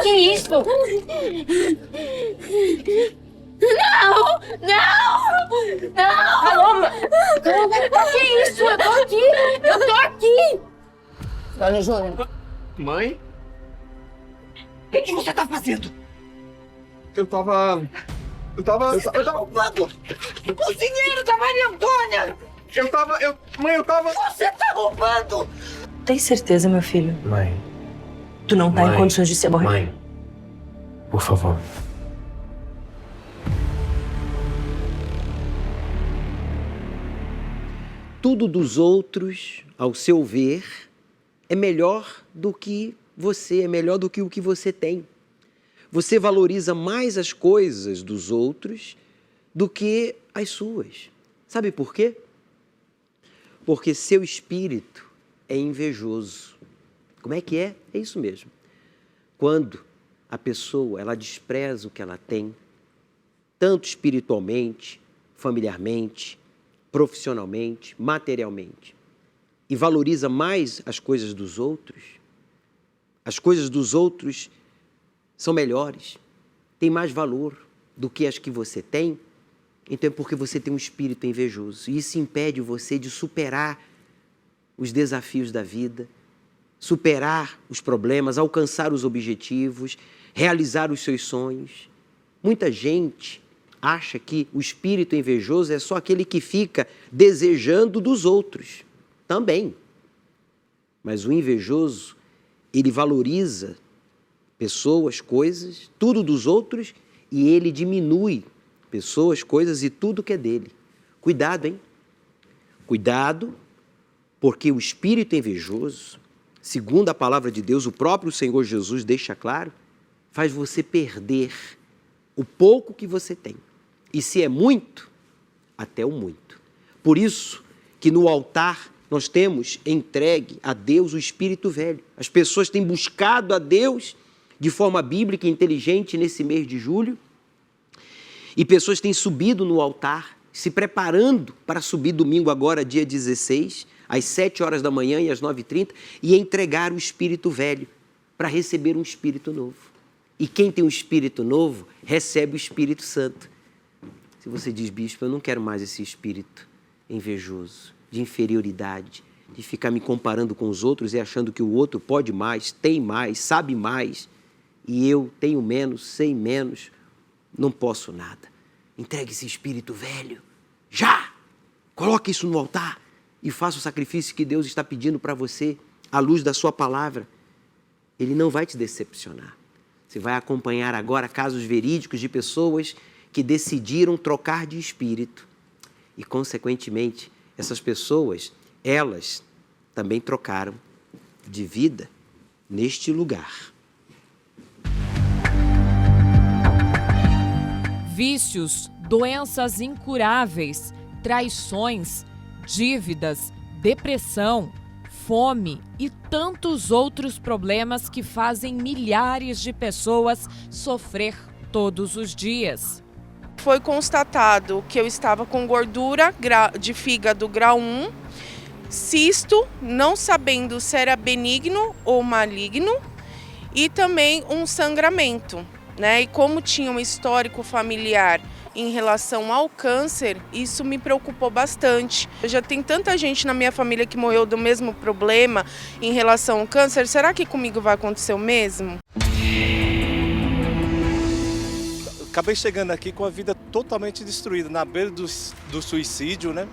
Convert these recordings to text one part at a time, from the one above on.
Que isso? Não! Não! Não! Paloma! Que isso? Eu tô aqui! Eu tô aqui! Dona Júnior. Mãe? O que você tá fazendo? Eu tava roubando o dinheiro da Maria Antônia! Mãe, eu tava... Você tá roubando! Tem certeza, meu filho? Mãe. Tu não tá Mãe. em condições de ser morrer. Mãe. Por favor. Tudo dos outros, ao seu ver, é melhor do que você, é melhor do que o que você tem. Você valoriza mais as coisas dos outros do que as suas. Sabe por quê? Porque seu espírito é invejoso. Como é que é? É isso mesmo. Quando a pessoa, ela despreza o que ela tem, tanto espiritualmente, familiarmente, profissionalmente, materialmente, e valoriza mais as coisas dos outros são melhores, têm mais valor do que as que você tem, então é porque você tem um espírito invejoso. E isso impede você de superar os desafios da vida, superar os problemas, alcançar os objetivos, realizar os seus sonhos. Muita gente acha que o espírito invejoso é só aquele que fica desejando dos outros. Também. Mas o invejoso, ele valoriza pessoas, coisas, tudo dos outros, e ele diminui pessoas, coisas e tudo que é dele. Cuidado, hein? Cuidado, porque o espírito invejoso, segundo a palavra de Deus, o próprio Senhor Jesus deixa claro, faz você perder o pouco que você tem. E se é muito, até o muito. Por isso que no altar nós temos entregue a Deus o espírito velho. As pessoas têm buscado a Deus de forma bíblica e inteligente nesse mês de julho. E pessoas têm subido no altar, se preparando para subir domingo agora, dia 16, às 7 horas da manhã e às 9h30, e entregar o espírito velho para receber um espírito novo. E quem tem um espírito novo, recebe o Espírito Santo. Se você diz, bispo, eu não quero mais esse espírito invejoso, de inferioridade, de ficar me comparando com os outros e achando que o outro pode mais, tem mais, sabe mais, e eu tenho menos, sei menos, não posso nada. Entregue esse espírito velho, já! Coloque isso no altar e faça o sacrifício que Deus está pedindo para você, à luz da sua palavra. Ele não vai te decepcionar. Você vai acompanhar agora casos verídicos de pessoas que decidiram trocar de espírito. E, consequentemente, essas pessoas, elas também trocaram de vida neste lugar. Vícios, doenças incuráveis, traições, dívidas, depressão, fome e tantos outros problemas que fazem milhares de pessoas sofrer todos os dias. Foi constatado que eu estava com gordura de fígado grau 1, cisto, não sabendo se era benigno ou maligno, e também um sangramento, né? E como tinha um histórico familiar em relação ao câncer, isso me preocupou bastante. Já tem tanta gente na minha família que morreu do mesmo problema em relação ao câncer, será que comigo vai acontecer o mesmo? Acabei chegando aqui com a vida totalmente destruída, na beira do suicídio, né?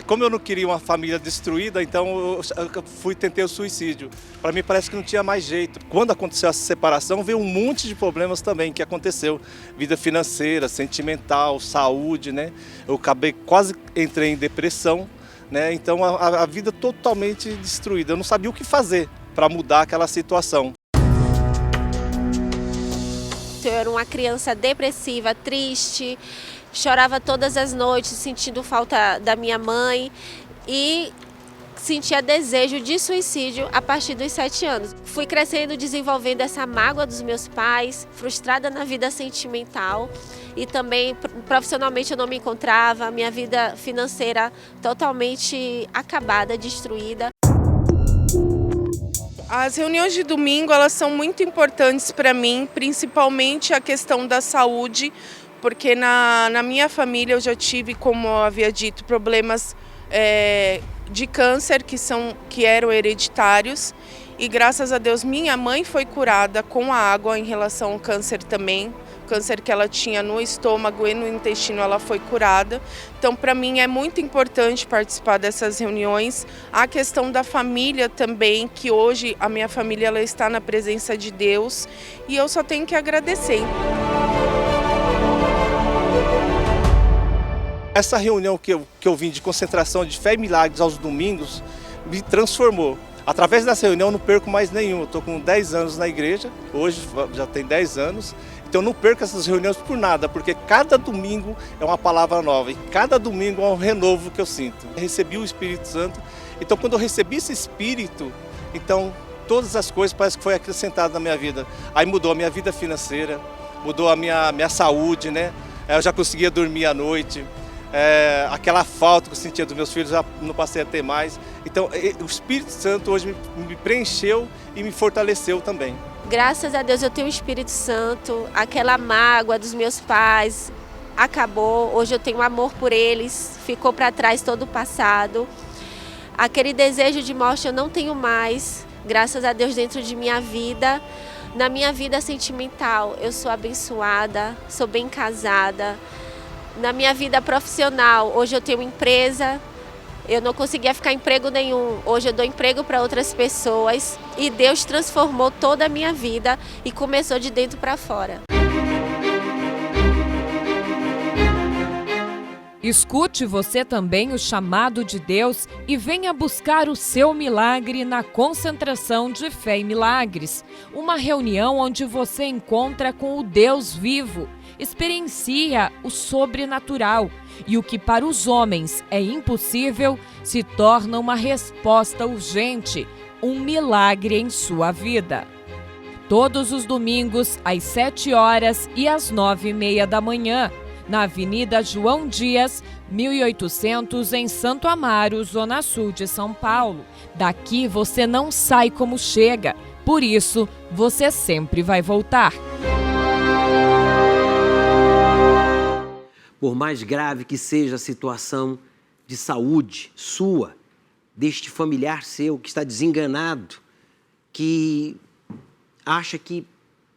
Como eu não queria uma família destruída, então eu tentei o suicídio. Para mim parece que não tinha mais jeito. Quando aconteceu essa separação, veio um monte de problemas também que aconteceu. Vida financeira, sentimental, saúde, né? Eu quase entrei em depressão, né? Então a vida totalmente destruída. Eu não sabia o que fazer para mudar aquela situação. Eu era uma criança depressiva, triste, chorava todas as noites, sentindo falta da minha mãe e sentia desejo de suicídio a partir dos 7 anos. Fui crescendo, desenvolvendo essa mágoa dos meus pais, frustrada na vida sentimental e também profissionalmente eu não me encontrava, minha vida financeira totalmente acabada, destruída. As reuniões de domingo, elas são muito importantes para mim, principalmente a questão da saúde, porque na minha família eu já tive, como eu havia dito, problemas de câncer que eram hereditários. E graças a Deus minha mãe foi curada com a água em relação ao câncer também. O câncer que ela tinha no estômago e no intestino, ela foi curada. Então, para mim é muito importante participar dessas reuniões. A questão da família também, que hoje a minha família ela está na presença de Deus. E eu só tenho que agradecer. Essa reunião que eu vim de concentração de fé e milagres aos domingos me transformou. Através dessa reunião eu não perco mais nenhum. Eu estou com 10 anos na igreja, hoje já tem 10 anos. Então eu não perco essas reuniões por nada, porque cada domingo é uma palavra nova e cada domingo é um renovo que eu sinto. Eu recebi o Espírito Santo, então quando eu recebi esse Espírito, então todas as coisas parece que foi acrescentado na minha vida. Aí mudou a minha vida financeira, mudou a minha saúde, né? Eu já conseguia dormir à noite. Aquela falta que eu sentia dos meus filhos já não passei a ter mais. Então o Espírito Santo hoje me preencheu e me fortaleceu também. Graças a Deus eu tenho o Espírito Santo, aquela mágoa dos meus pais acabou, hoje eu tenho amor por eles, ficou para trás todo o passado. Aquele desejo de morte eu não tenho mais, graças a Deus dentro de minha vida. Na minha vida sentimental eu sou abençoada, sou bem casada. Na minha vida profissional, hoje eu tenho empresa, eu não conseguia ficar emprego nenhum, hoje eu dou emprego para outras pessoas e Deus transformou toda a minha vida e começou de dentro para fora. Escute você também o chamado de Deus e venha buscar o seu milagre na Concentração de Fé e Milagres, uma reunião onde você encontra com o Deus vivo, experiencia o sobrenatural e o que para os homens é impossível se torna uma resposta urgente, um milagre em sua vida. Todos os domingos às 7 horas e às 9h30 da manhã, na Avenida João Dias, 1800, em Santo Amaro, Zona Sul de São Paulo. Daqui você não sai como chega, por isso você sempre vai voltar. Por mais grave que seja a situação de saúde sua, deste familiar seu que está desenganado, que acha que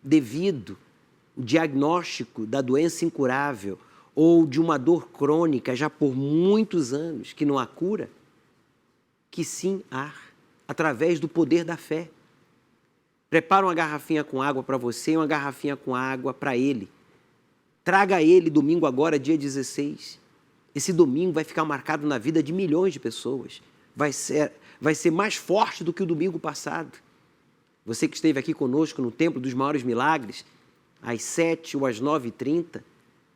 devido ao diagnóstico da doença incurável ou de uma dor crônica já por muitos anos que não há cura, que sim há, através do poder da fé. Prepara uma garrafinha com água para você e uma garrafinha com água para ele. Traga ele domingo agora, dia 16. Esse domingo vai ficar marcado na vida de milhões de pessoas. Vai ser mais forte do que o domingo passado. Você que esteve aqui conosco no Templo dos Maiores Milagres, às 7 ou às 9h30,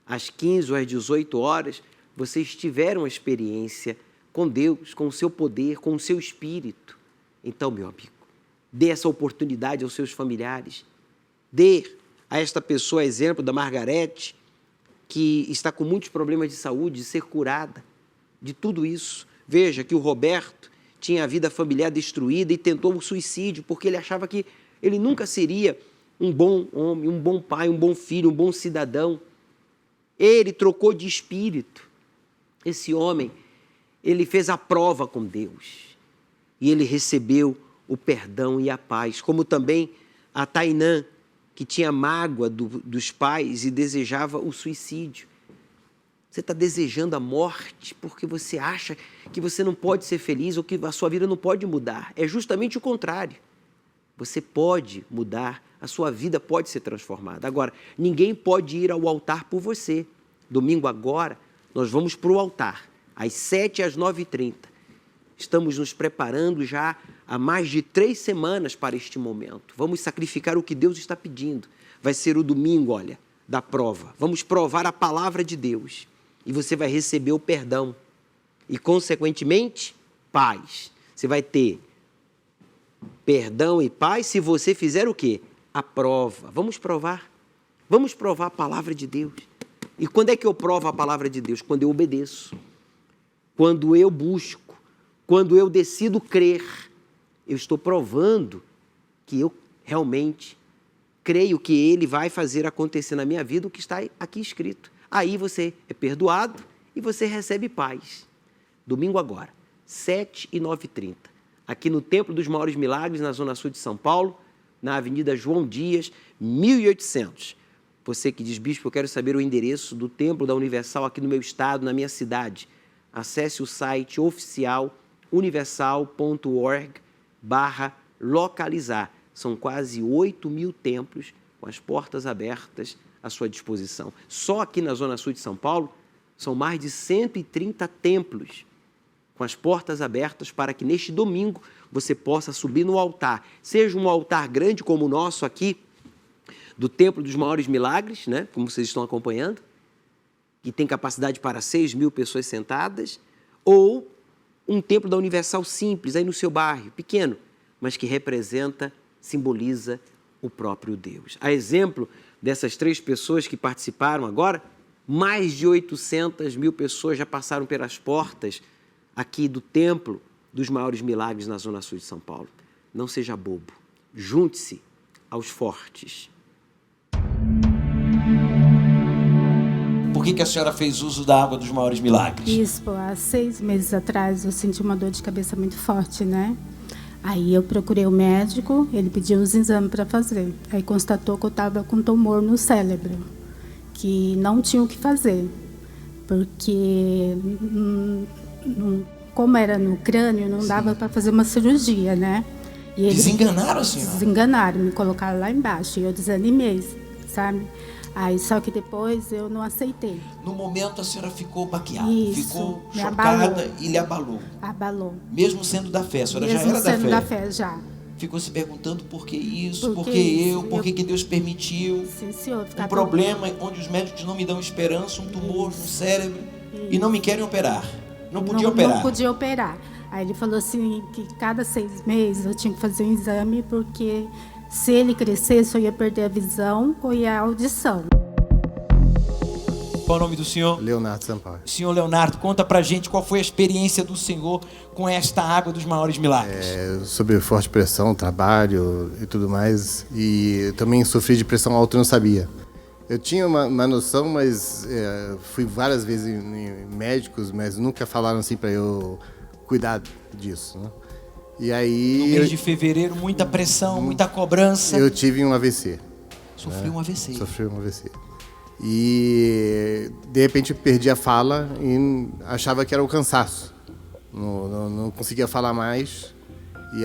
às 15 ou às 18 horas, vocês tiveram uma experiência com Deus, com o seu poder, com o seu Espírito. Então, meu amigo, dê essa oportunidade aos seus familiares. Dê a esta pessoa exemplo da Margarete, que está com muitos problemas de saúde, de ser curada de tudo isso. Veja que o Roberto tinha a vida familiar destruída e tentou o suicídio, porque ele achava que ele nunca seria um bom homem, um bom pai, um bom filho, um bom cidadão. Ele trocou de espírito. Esse homem, ele fez a prova com Deus e ele recebeu o perdão e a paz, como também a Tainã, que tinha mágoa dos pais e desejava o suicídio. Você está desejando a morte porque você acha que você não pode ser feliz ou que a sua vida não pode mudar. É justamente o contrário. Você pode mudar, a sua vida pode ser transformada. Agora, ninguém pode ir ao altar por você. Domingo agora, nós vamos para o altar, às 7 às 9h30. Estamos nos preparando já há mais de 3 semanas para este momento. Vamos sacrificar o que Deus está pedindo. Vai ser o domingo, olha, da prova. Vamos provar a palavra de Deus. E você vai receber o perdão. E, consequentemente, paz. Você vai ter perdão e paz se você fizer o quê? A prova. Vamos provar. Vamos provar a palavra de Deus. E quando é que eu provo a palavra de Deus? Quando eu obedeço. Quando eu busco. Quando eu decido crer. Eu estou provando que eu realmente creio que Ele vai fazer acontecer na minha vida o que está aqui escrito. Aí você é perdoado e você recebe paz. Domingo agora, 7 e 9h30, aqui no Templo dos Maiores Milagres, na Zona Sul de São Paulo, na Avenida João Dias, 1800. Você que diz, bispo, eu quero saber o endereço do Templo da Universal aqui no meu estado, na minha cidade. Acesse o site oficial universal.org/localizar. São quase 8.000 templos com as portas abertas à sua disposição. Só aqui na Zona Sul de São Paulo, são mais de 130 templos com as portas abertas para que neste domingo você possa subir no altar. Seja um altar grande como o nosso aqui, do Templo dos Maiores Milagres, né? Como vocês estão acompanhando, que tem capacidade para 6.000 pessoas sentadas, ou um templo da Universal simples, aí no seu bairro, pequeno, mas que representa, simboliza o próprio Deus. A exemplo dessas 3 pessoas que participaram agora, mais de 800.000 pessoas já passaram pelas portas aqui do Templo dos Maiores Milagres na Zona Sul de São Paulo. Não seja bobo, junte-se aos fortes. Por que a senhora fez uso da água dos Maiores Milagres? Bispo, há 6 meses atrás eu senti uma dor de cabeça muito forte, né? Aí eu procurei o médico, ele pediu uns exames para fazer. Aí constatou que eu estava com tumor no cérebro, que não tinha o que fazer, porque como era no crânio, não dava para fazer uma cirurgia, né? E eles desenganaram a senhora? Desenganaram, me colocaram lá embaixo e eu desanimei, sabe? Aí, só que depois eu não aceitei. No momento a senhora ficou baqueada, Isso, ficou me chocada abalou. e lhe abalou. Abalou. Mesmo sendo da fé, a senhora Mesmo já era da fé? sendo da fé, já. Ficou se perguntando por que isso, Por por que que isso? eu, por que Deus permitiu. Sim, senhor. Um problema onde os médicos não me dão esperança, um tumor no cérebro e não me querem operar. Não podia operar. Não podia operar. Aí ele falou assim que cada 6 meses eu tinha que fazer um exame, porque se ele crescesse eu ia perder a visão ou a audição. Qual o nome do senhor? Leonardo Sampaio. Senhor Leonardo, conta pra gente qual foi a experiência do senhor com esta água dos Maiores Milagres. Sobre forte pressão, trabalho e tudo mais. E eu também sofri de pressão alta e não sabia. Eu tinha uma noção, mas fui várias vezes em médicos, mas nunca falaram assim para eu cuidar disso, né? E aí... No mês de fevereiro, muita pressão, muita cobrança. Eu tive um AVC. Sofri um AVC. Sofri um AVC. E, de repente, eu perdi a fala e achava que era o cansaço. Não conseguia falar mais. E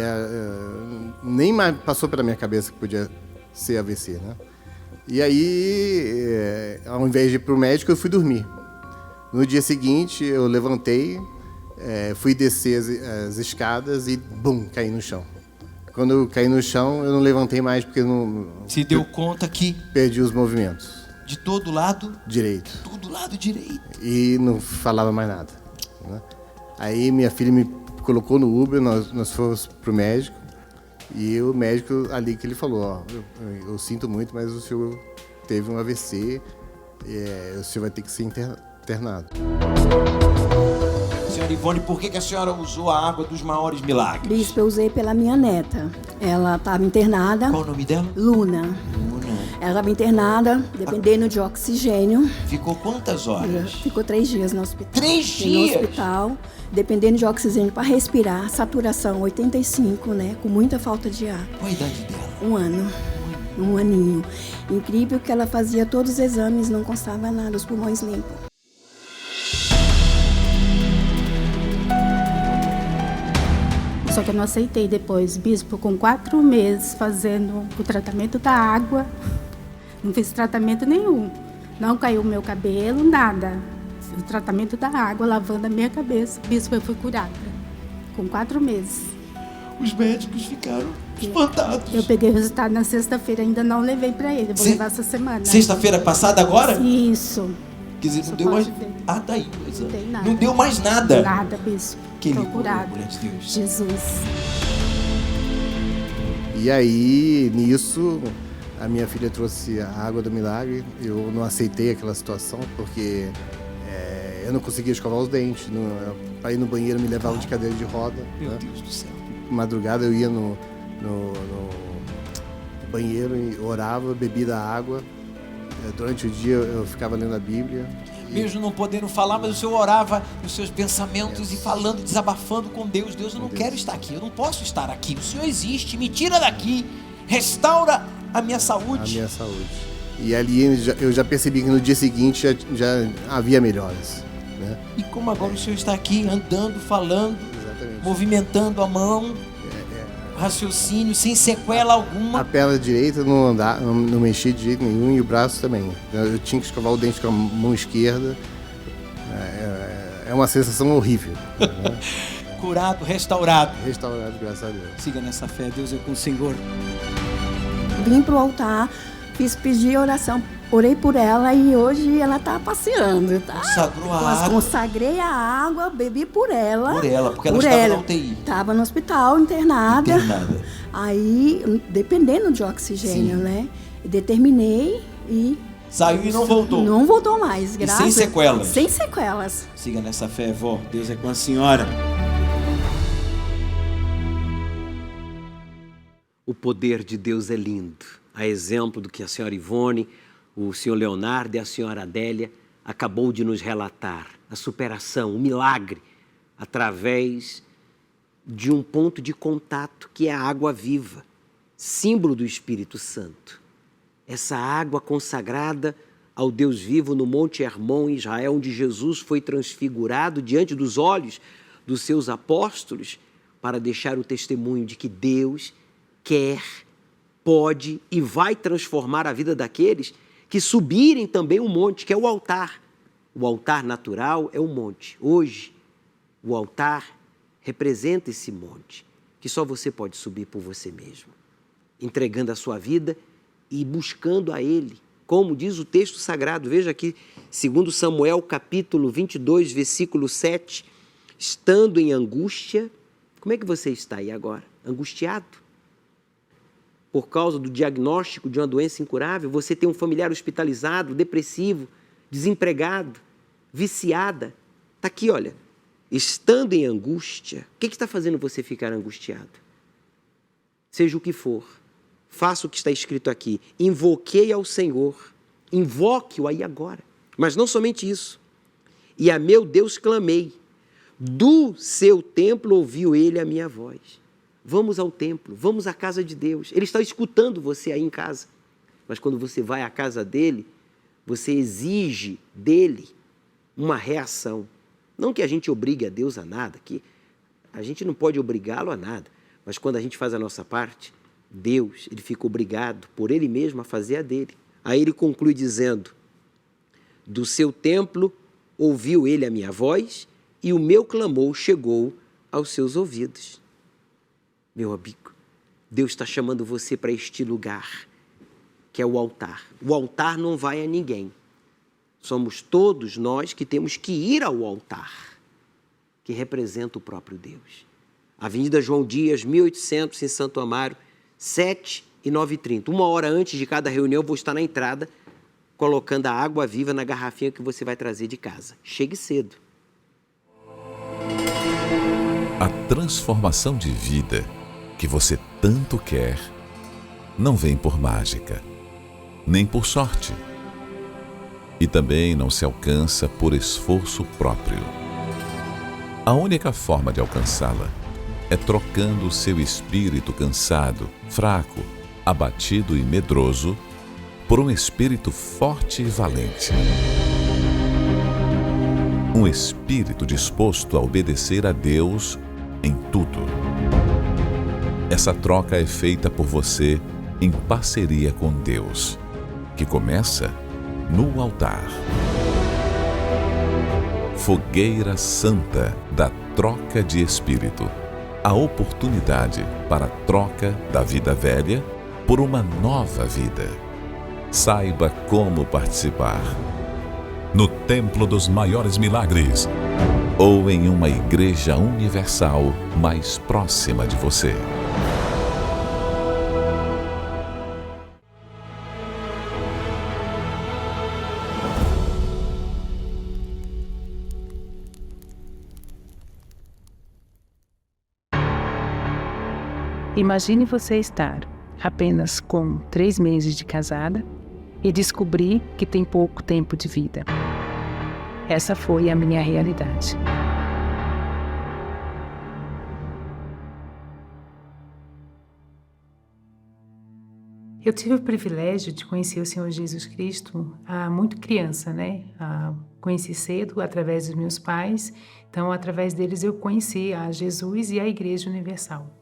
nem mais passou pela minha cabeça que podia ser AVC, né? E aí, ao invés de ir para o médico, eu fui dormir. No dia seguinte, eu levantei, fui descer as escadas e, bum, caí no chão. Quando eu caí no chão, eu não levantei mais porque não... Se deu conta que... Perdi os movimentos. De todo lado? Direito. Todo lado direito. E não falava mais nada, né? Aí minha filha me colocou no Uber, nós fomos pro médico. E o médico ali que ele falou, ó, eu sinto muito, mas o senhor teve um AVC, o senhor vai ter que ser internado. Senhora Ivone, por que a senhora usou a água dos Maiores Milagres? Bispo, eu usei pela minha neta. Ela estava internada. Qual o nome dela? Luna. Ela estava internada, dependendo de oxigênio. Ficou quantas horas? Ficou 3 dias no hospital. 3 dias? No hospital, dependendo de oxigênio para respirar, saturação 85, né? Com muita falta de ar. Qual a idade dela? 1 ano. 1 aninho. Incrível que ela fazia todos os exames, não constava nada, os pulmões limpos. Só que eu não aceitei depois, bispo, com 4 meses fazendo o tratamento da água. Não fiz tratamento nenhum. Não caiu o meu cabelo, nada. O tratamento da água, lavando a minha cabeça. Bispo, eu fui curada. Com 4 meses. Os médicos ficaram espantados. Eu peguei o resultado na sexta-feira, ainda não levei para ele. Eu vou levar essa semana. Sexta-feira passada agora? Isso. Quer dizer, não deu mais... Ah, tá aí. Não dei nada. Não deu mais nada? Nada, bispo. Que Tô curada. mulher de Deus. Jesus. E aí, nisso, a minha filha trouxe a água do milagre. Eu não aceitei aquela situação, porque eu não conseguia escovar os dentes. Para ir no banheiro, me levavam de cadeira de roda. Meu né? Deus do céu. Madrugada eu ia no banheiro e orava, bebia da água. Durante o dia eu ficava lendo a Bíblia. Mesmo não podendo falar, mas o senhor orava nos seus pensamentos e falando, desabafando com Deus. Deus, eu não quero estar aqui, eu não posso estar aqui. O Senhor existe, me tira daqui, restaura a minha saúde. A minha saúde. E ali eu já percebi que no dia seguinte já havia melhoras. Né? E como agora o senhor está aqui andando, falando, exatamente, movimentando a mão, raciocínio, sem sequela alguma. A perna direita não mexia de jeito nenhum e o braço também. Eu tinha que escovar o dente com a mão esquerda. É uma sensação horrível. Né? Curado, restaurado. Restaurado, graças a Deus. Siga nessa fé, Deus é com o Senhor. Vim pro altar, pedi oração, orei por ela e hoje ela tá passeando, tá? Consagrou a água. Consagrei a água, bebi por ela. Por ela, porque ela estava na UTI. Estava no hospital, internada. Aí, dependendo de oxigênio, sim, né? Determinei e... Saiu e não voltou. Não voltou mais, graças a Deus. Sem sequelas. Sem sequelas. Siga nessa fé, vó. Deus é com a senhora. O poder de Deus é lindo. A exemplo do que a senhora Ivone, o senhor Leonardo e a senhora Adélia acabou de nos relatar. A superação, o milagre, através de um ponto de contato que é a água viva, símbolo do Espírito Santo. Essa água consagrada ao Deus vivo no Monte Hermon, em Israel, onde Jesus foi transfigurado diante dos olhos dos seus apóstolos para deixar o testemunho de que Deus quer, pode e vai transformar a vida daqueles que subirem também um monte, que é o altar. O altar natural é um monte. Hoje, o altar representa esse monte, que só você pode subir por você mesmo, entregando a sua vida e buscando a Ele. Como diz o texto sagrado, veja aqui, 2 Samuel, capítulo 22, versículo 7, estando em angústia. Como é que você está aí agora? Angustiado? Por causa do diagnóstico de uma doença incurável? Você tem um familiar hospitalizado, depressivo, desempregado, viciada? Está aqui, olha, estando em angústia. O que está fazendo você ficar angustiado? Seja o que for, faça o que está escrito aqui. Invoquei ao Senhor, invoque-o aí agora. Mas não somente isso. E a meu Deus clamei, do seu templo ouviu ele a minha voz. Vamos ao templo, vamos à casa de Deus. Ele está escutando você aí em casa. Mas quando você vai à casa dele, você exige dele uma reação. Não que a gente obrigue a Deus a nada, que a gente não pode obrigá-lo a nada. Mas quando a gente faz a nossa parte, Deus, ele fica obrigado por ele mesmo a fazer a dele. Aí ele conclui dizendo, do seu templo ouviu ele a minha voz e o meu clamor chegou aos seus ouvidos. Meu amigo, Deus está chamando você para este lugar, que é o altar. O altar não vai a ninguém. Somos todos nós que temos que ir ao altar, que representa o próprio Deus. Avenida João Dias, 1800, em Santo Amaro, 7 e 9h30. 1 hora antes de cada reunião, eu vou estar na entrada, colocando a água viva na garrafinha que você vai trazer de casa. Chegue cedo. A transformação de vida que você tanto quer não vem por mágica, nem por sorte. E também não se alcança por esforço próprio. A única forma de alcançá-la é trocando o seu espírito cansado, fraco, abatido e medroso por um espírito forte e valente. Um espírito disposto a obedecer a Deus em tudo. Essa troca é feita por você em parceria com Deus, que começa no altar. Fogueira Santa da troca de espírito. A oportunidade para a troca da vida velha por uma nova vida. Saiba como participar. No Templo dos Maiores Milagres ou em uma igreja universal mais próxima de você. Imagine você estar apenas com 3 meses de casada e descobri que tem pouco tempo de vida. Essa foi a minha realidade. Eu tive o privilégio de conhecer o Senhor Jesus Cristo muito criança, né? Conheci cedo através dos meus pais, então através deles eu conheci a Jesus e a Igreja Universal.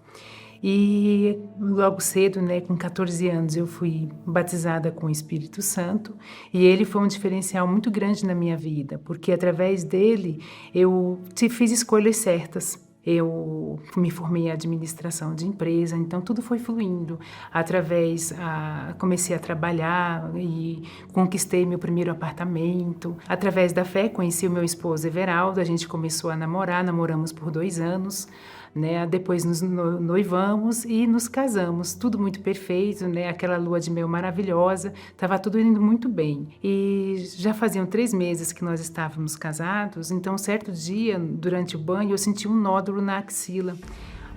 E logo cedo, né, com 14 anos, eu fui batizada com o Espírito Santo e ele foi um diferencial muito grande na minha vida, porque através dele eu fiz escolhas certas. Eu me formei em administração de empresa, então tudo foi fluindo. Comecei a trabalhar e conquistei meu primeiro apartamento. Através da fé, conheci o meu esposo Everaldo, a gente começou a namorar, namoramos por 2 anos. Né? Depois nos noivamos e nos casamos, tudo muito perfeito, né? Aquela lua de mel maravilhosa, estava tudo indo muito bem. E já faziam 3 meses que nós estávamos casados, então certo dia, durante o banho, eu senti um nódulo na axila.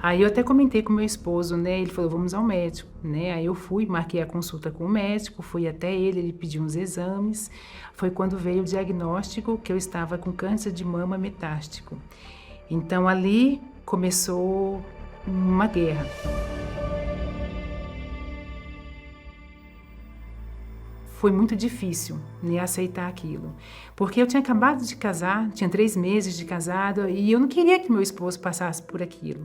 Aí eu até comentei com meu esposo, né? Ele falou, vamos ao médico, né? Aí eu fui, marquei a consulta com o médico, fui até ele pediu uns exames. Foi quando veio o diagnóstico que eu estava com câncer de mama metástico. Então ali começou uma guerra. Foi muito difícil, né, aceitar aquilo, porque eu tinha acabado de casar, tinha 3 meses de casado e eu não queria que meu esposo passasse por aquilo,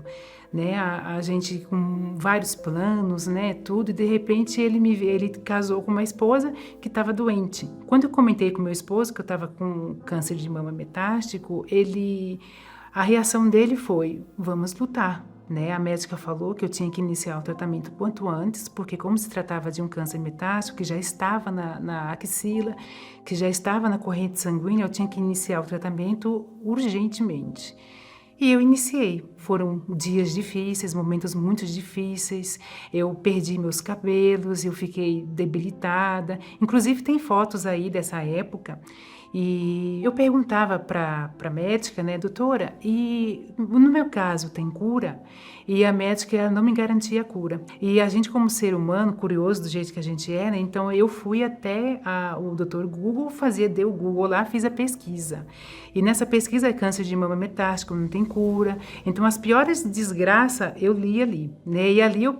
né? A gente com vários planos, né, tudo, e de repente ele casou com uma esposa que estava doente. Quando eu comentei com meu esposo que eu estava com câncer de mama metástico, a reação dele foi, vamos lutar, né? A médica falou que eu tinha que iniciar o tratamento quanto antes, porque como se tratava de um câncer metástico que já estava na axila, que já estava na corrente sanguínea, eu tinha que iniciar o tratamento urgentemente. E eu iniciei. Foram dias difíceis, momentos muito difíceis. Eu perdi meus cabelos, eu fiquei debilitada. Inclusive tem fotos aí dessa época. E eu perguntava para a médica, né, doutora, e no meu caso tem cura? E a médica não me garantia a cura. E a gente, como ser humano, curioso do jeito que a gente é, né, então eu fui até o doutor Google, dei o Google lá, fiz a pesquisa. E nessa pesquisa, câncer de mama metástico, não tem cura. Então as piores desgraças eu li ali, né, e ali eu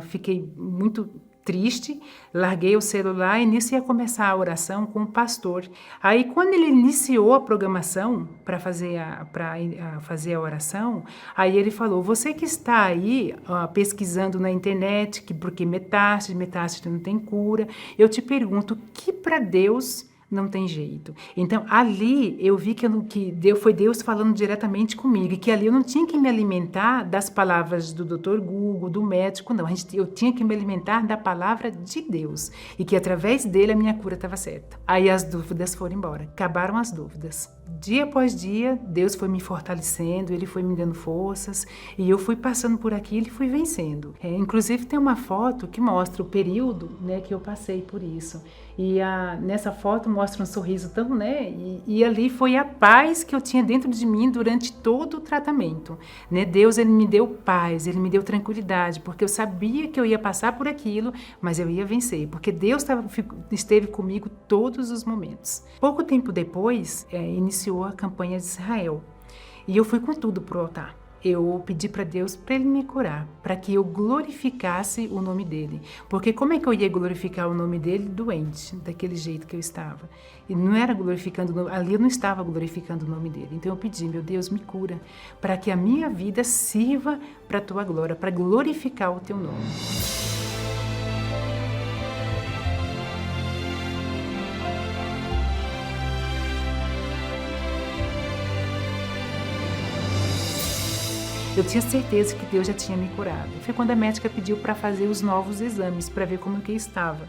fiquei muito triste, larguei o celular e iniciei a começar a oração com o pastor. Aí, quando ele iniciou a programação para fazer a oração, aí ele falou, você que está aí pesquisando na internet, porque metástase não tem cura, eu te pergunto, que para Deus não tem jeito. Então, ali eu vi foi Deus falando diretamente comigo, e que ali eu não tinha que me alimentar das palavras do Dr. Google, do médico, não. Eu tinha que me alimentar da palavra de Deus, e que através dele a minha cura estava certa. Aí as dúvidas foram embora, acabaram as dúvidas. Dia após dia, Deus foi me fortalecendo, Ele foi me dando forças, e eu fui passando por aquilo e fui vencendo. Inclusive tem uma foto que mostra o período, né, que eu passei por isso. E nessa foto mostra um sorriso tão, né? E ali foi a paz que eu tinha dentro de mim durante todo o tratamento, né? Deus, Ele me deu paz, Ele me deu tranquilidade, porque eu sabia que eu ia passar por aquilo, mas eu ia vencer, porque Deus esteve comigo todos os momentos. Pouco tempo depois, iniciou a campanha de Israel, e eu fui com tudo pro altar. Eu pedi para Deus para Ele me curar, para que eu glorificasse o nome dEle. Porque como é que eu ia glorificar o nome dEle doente, daquele jeito que eu estava? E não era glorificando, ali eu não estava glorificando o nome dEle. Então eu pedi, meu Deus, me cura, para que a minha vida sirva para a Tua glória, para glorificar o Teu nome. Eu tinha certeza que Deus já tinha me curado. Foi quando a médica pediu para fazer os novos exames, para ver como que estava.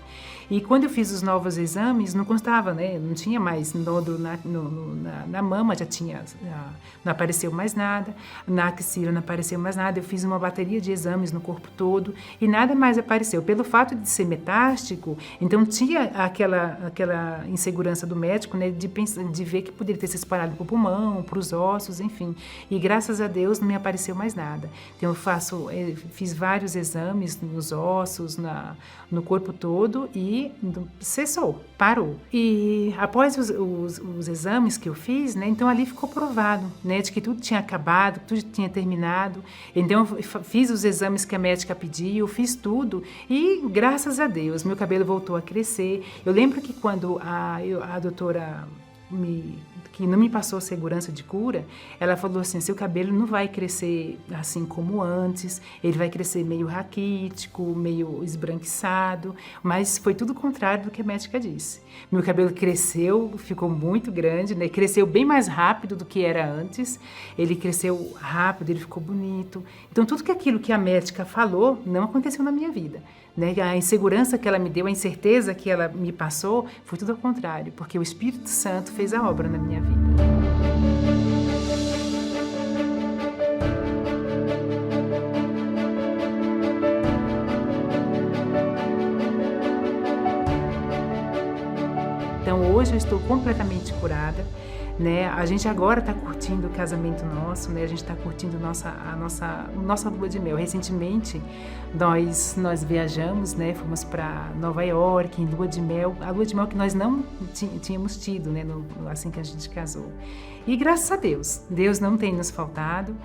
E quando eu fiz os novos exames, não constava, né? Não tinha mais nódulo na mama, não apareceu mais nada. Na axila não apareceu mais nada. Eu fiz uma bateria de exames no corpo todo e nada mais apareceu. Pelo fato de ser metástico, então tinha aquela insegurança do médico, né? De ver que poderia ter se espalhado para o pulmão, para os ossos, enfim. E graças a Deus não me apareceu mais nada. Então fiz vários exames nos ossos, no corpo todo e cessou, parou. E após os exames que eu fiz, né, então ali ficou provado, né, de que tudo tinha acabado, tudo tinha terminado. Então eu fiz os exames que a médica pediu, fiz tudo e graças a Deus meu cabelo voltou a crescer. Eu lembro que quando a doutora que não me passou segurança de cura, ela falou assim, seu cabelo não vai crescer assim como antes, ele vai crescer meio raquítico, meio esbranquiçado, mas foi tudo o contrário do que a médica disse. Meu cabelo cresceu, ficou muito grande, né? Cresceu bem mais rápido do que era antes, ele cresceu rápido, ele ficou bonito. Então tudo aquilo que a médica falou não aconteceu na minha vida. Né? A insegurança que ela me deu, a incerteza que ela me passou, foi tudo ao contrário, porque o Espírito Santo fez a obra na minha vida. Então hoje eu estou completamente curada. Né? A gente agora está curtindo o casamento nosso, né? A gente está curtindo a nossa lua de mel. Recentemente nós viajamos, né? Fomos para Nova York em lua de mel, a lua de mel que nós não tínhamos tido, né? Assim que a gente casou. E graças a Deus não tem nos faltado.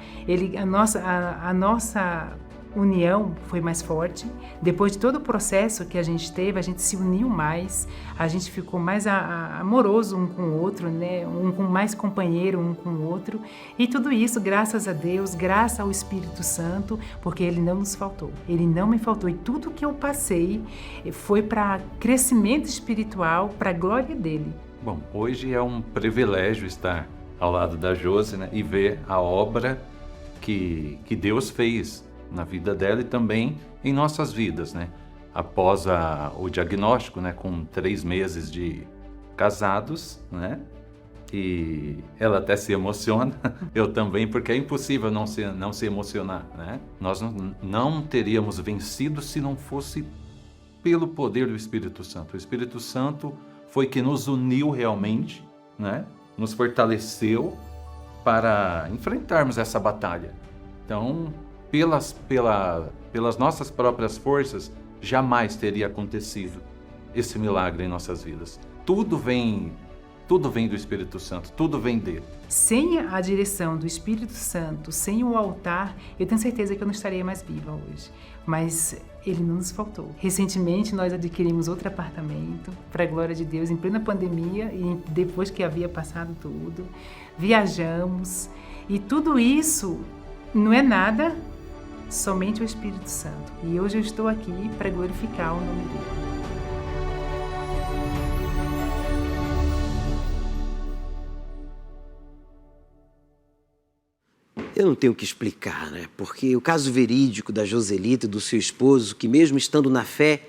A nossa união foi mais forte. Depois de todo o processo que a gente teve, a gente se uniu mais, a gente ficou mais amoroso um com o outro, né? Mais companheiro um com o outro. E tudo isso, graças a Deus, graças ao Espírito Santo, porque Ele não nos faltou. Ele não me faltou. E tudo que eu passei foi para crescimento espiritual, para a glória dEle. Bom, hoje é um privilégio estar ao lado da Josi, né? E ver a obra que Deus fez na vida dela e também em nossas vidas, né? Após o diagnóstico, né, com 3 meses de casados, né? E ela até se emociona, eu também, porque é impossível não se emocionar, né? Nós não teríamos vencido se não fosse pelo poder do Espírito Santo. O Espírito Santo foi que nos uniu realmente, né? Nos fortaleceu para enfrentarmos essa batalha. Então, pelas nossas próprias forças, jamais teria acontecido esse milagre em nossas vidas. Tudo vem do Espírito Santo, tudo vem dele. Sem a direção do Espírito Santo, sem o altar, eu tenho certeza que eu não estaria mais viva hoje. Mas ele não nos faltou. Recentemente nós adquirimos outro apartamento, para a glória de Deus, em plena pandemia, e depois que havia passado tudo, viajamos, e tudo isso não é nada, somente o Espírito Santo. E hoje eu estou aqui para glorificar o nome dele. Eu não tenho o que explicar, né? Porque o caso verídico da Joselita e do seu esposo, que mesmo estando na fé,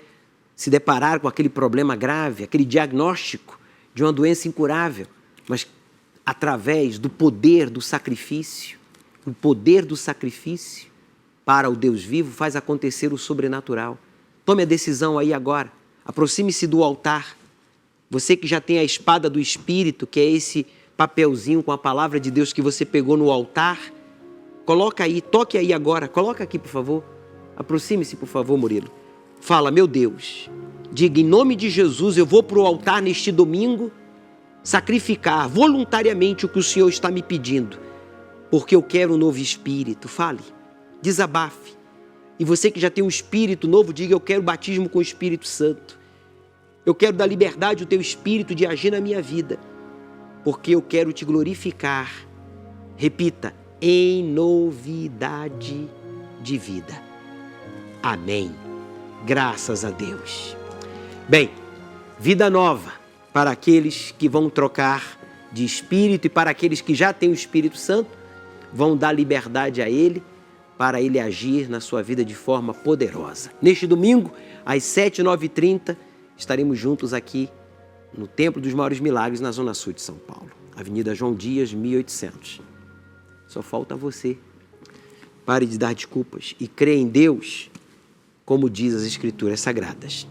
se depararam com aquele problema grave, aquele diagnóstico de uma doença incurável, mas através do poder do sacrifício, para o Deus vivo, faz acontecer o sobrenatural. Tome a decisão aí agora. Aproxime-se do altar. Você que já tem a espada do Espírito, que é esse papelzinho com a palavra de Deus que você pegou no altar, coloca aí, toque aí agora. Coloca aqui, por favor. Aproxime-se, por favor, Murilo. Fala, meu Deus, diga, em nome de Jesus, eu vou para o altar neste domingo sacrificar voluntariamente o que o Senhor está me pedindo, porque eu quero um novo espírito. Fale. Desabafe. E você que já tem um espírito novo, diga, eu quero batismo com o Espírito Santo. Eu quero dar liberdade ao teu espírito de agir na minha vida, porque eu quero te glorificar. Repita, em novidade de vida. Amém. Graças a Deus. Bem, vida nova para aqueles que vão trocar de espírito e para aqueles que já têm o Espírito Santo, vão dar liberdade a Ele, para Ele agir na sua vida de forma poderosa. Neste domingo, às 7, 9h30, estaremos juntos aqui no Templo dos Maiores Milagres, na Zona Sul de São Paulo. Avenida João Dias, 1800. Só falta você. Pare de dar desculpas e crê em Deus, como diz as Escrituras Sagradas.